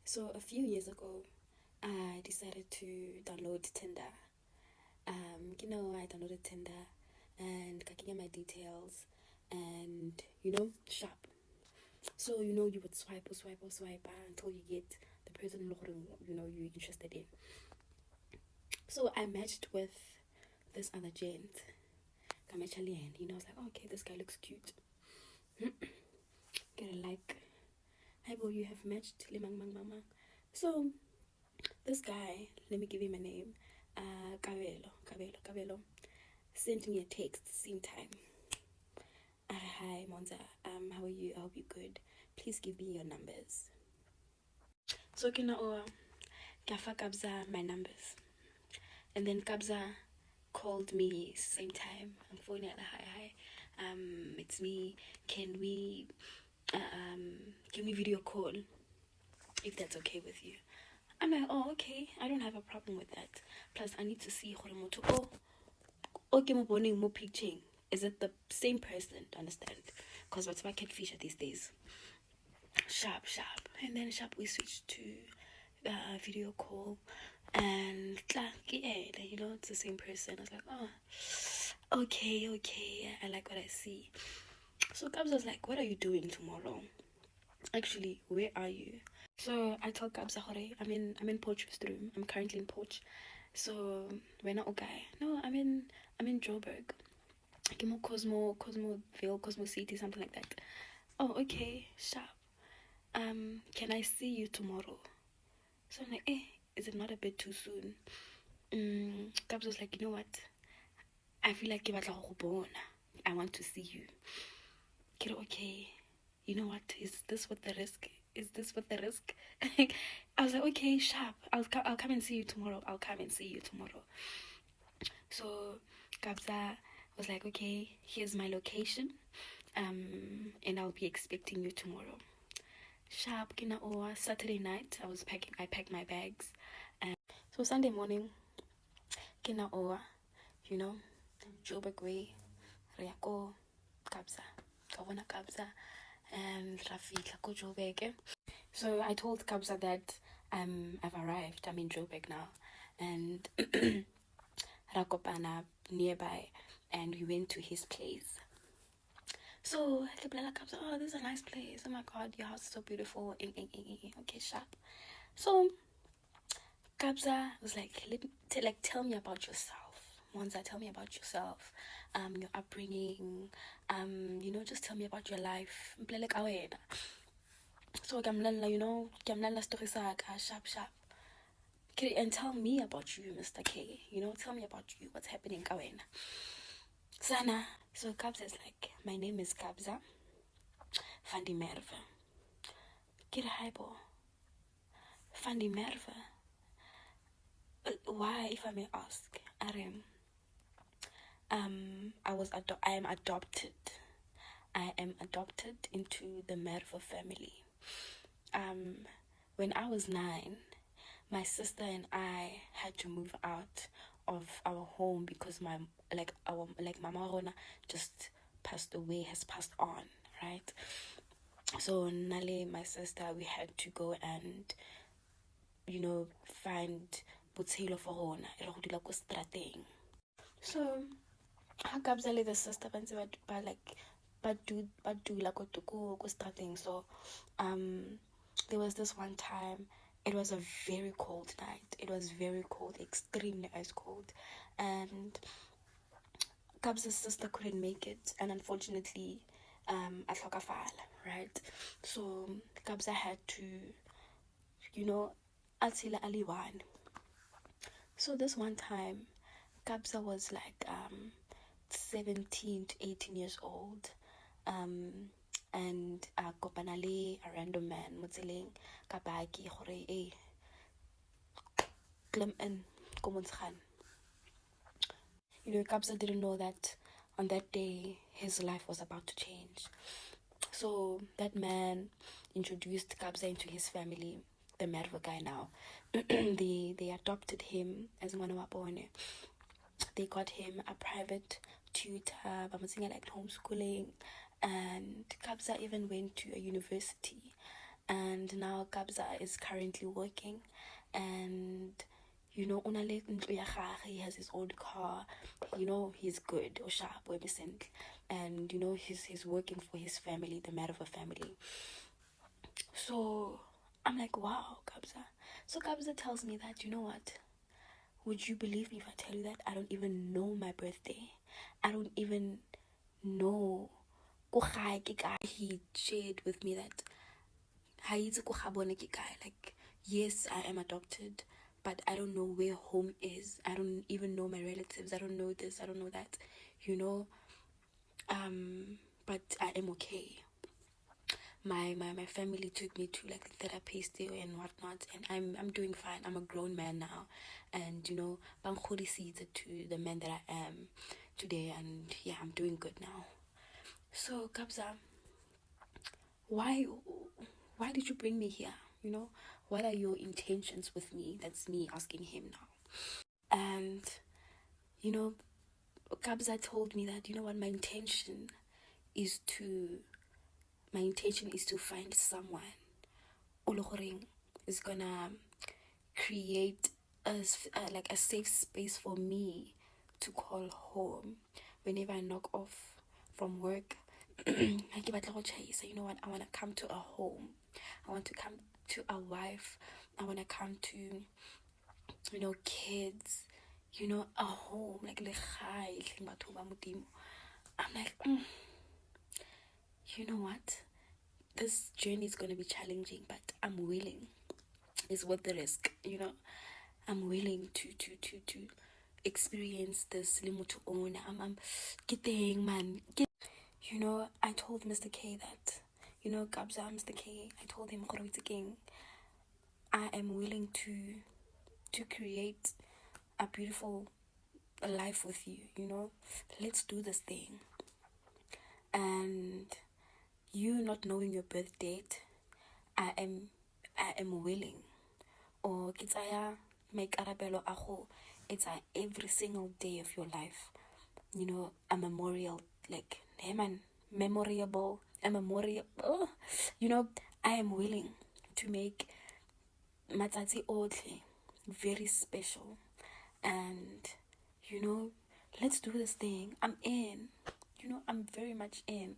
So a few years ago, I decided to download Tinder. I downloaded Tinder and I get my details and sharp. So you would swipe or swipe or swipe until you get the person you're interested in. So I matched with this other gent. I was like, oh, okay, this guy looks cute. Get a like. Hi, boy, you have matched. So this guy, let me give him a name. Kabelo. Sent me a text same time. Hi, Monza. How are you? I hope you're good. Please give me your numbers. So Kafa Kabza my numbers. And then Kabza called me same time. I'm phoning at hi. It's me. Can we video call if that's okay with you? I'm like, oh, okay. I don't have a problem with that. Plus, I need to see Horomoto. Okay, more picturing. Is it the same person? Understand? Because what's my catfish these days? Sharp. And then sharp, we switched to video call. And it's the same person. I was like, oh, okay. I like what I see. So Gabs was like, what are you doing tomorrow? Actually, where are you? So I told Gabs, I'm in Porch's room. I'm currently in Porch. So we're not okay. No, I'm in Joburg. Cosmoville, Cosmo City, something like that. Oh, okay, sharp. Can I see you tomorrow? So I'm like, is it not a bit too soon? Gabs was like, you know what? I feel like I want to see you. Okay, you know what? Is this worth the risk? I was like, okay, sharp. I'll come and see you tomorrow. So Gabza was like, okay, here's my location. And I'll be expecting you tomorrow. Sharp, Saturday night, I packed my bags. And so Sunday morning, Joburg way, Riako, Kabza, and Rafika ko Joburg. So I told Kabza that I've arrived. I'm in Joburg now. And Rakopana nearby, and we went to his place. So Kabza, oh, this is a nice place. Oh my god, your house is so beautiful. Okay, sharp. So Kabza was like, tell me about yourself. Monza, tell me about yourself. Your upbringing. Just tell me about your life. So Gamlala story sharp. And tell me about you, Mr. K. Tell me about you. What's happening, Kawena? Sana. So Kabza is like, my name is Kabza Fandi Merva. Kirhaibo. Fandi Merva. Why, if I may ask? I am adopted. I am adopted into the Merva family. When I was 9, my sister and I had to move out of our home because my Mama Rona just passed on, right? So Nale, my sister, we had to go and find botshelo for Rona. So Hakabzale the sister so there was this one time. It was a very cold night. It was very cold, extremely ice cold. And Kabza's sister couldn't make it. And unfortunately, Atlokafala, right? So Kabza had to, Atila Aliwan. So this one time, Kabza was like 17 to 18 years old. And kopanale a random man motseleng ka baki gore klim in kom ons gaan. Kabza didn't know that on that day his life was about to change. So that man introduced Kabza into his family, the Merva guy now. They adopted him as Manawapone. They got him a private tutor, like homeschooling, and Kabza even went to a university. and now Kabza is currently working, and you know, he has his own car, you know, he's good or sharp or decent, and you know, he's working for his family, the man of a family. So I'm like, wow, Kabza. So Kabza tells me that, you know what, would you believe me if I tell you that I don't even know my birthday? I don't even know. He shared with me that like, yes, I am adopted, but I don't know where home is. I don't even know my relatives. I don't know this, I don't know that, you know. But I am okay. My family took me to like the therapist and whatnot, and I'm doing fine. I'm a grown man now, and you know, Bangkodi sees it to the man that I am today, and yeah, I'm doing good now. So Kabza, why why did you bring me here? You know, what are your intentions with me? That's me asking him now. And you know, Kabza told me that, you know what, is to my intention is to find someone Oloring is gonna create like a safe space for me to call home whenever I knock off from work. You know what, I want to come to a home, I want to come to a wife, I want to come to, you know, kids, you know, a home like legai. I'm like, you know what, this journey is going to be challenging, but I'm willing. It's worth the risk, you know. I'm willing to experience this limo to own. I'm getting man. You know, I told Mr. K that, you know, Kabza, Mr. K, I told him I am willing to create a beautiful life with you, you know. Let's do this thing. And you not knowing your birth date, I am willing. Or kitsaya make arabelo aho. It's every single day of your life. You know, a memorial, like man, memorable, a memorial. Oh, you know, I am willing to make matsatsi otle very special, and you know, let's do this thing. I'm in. You know, I'm very much in.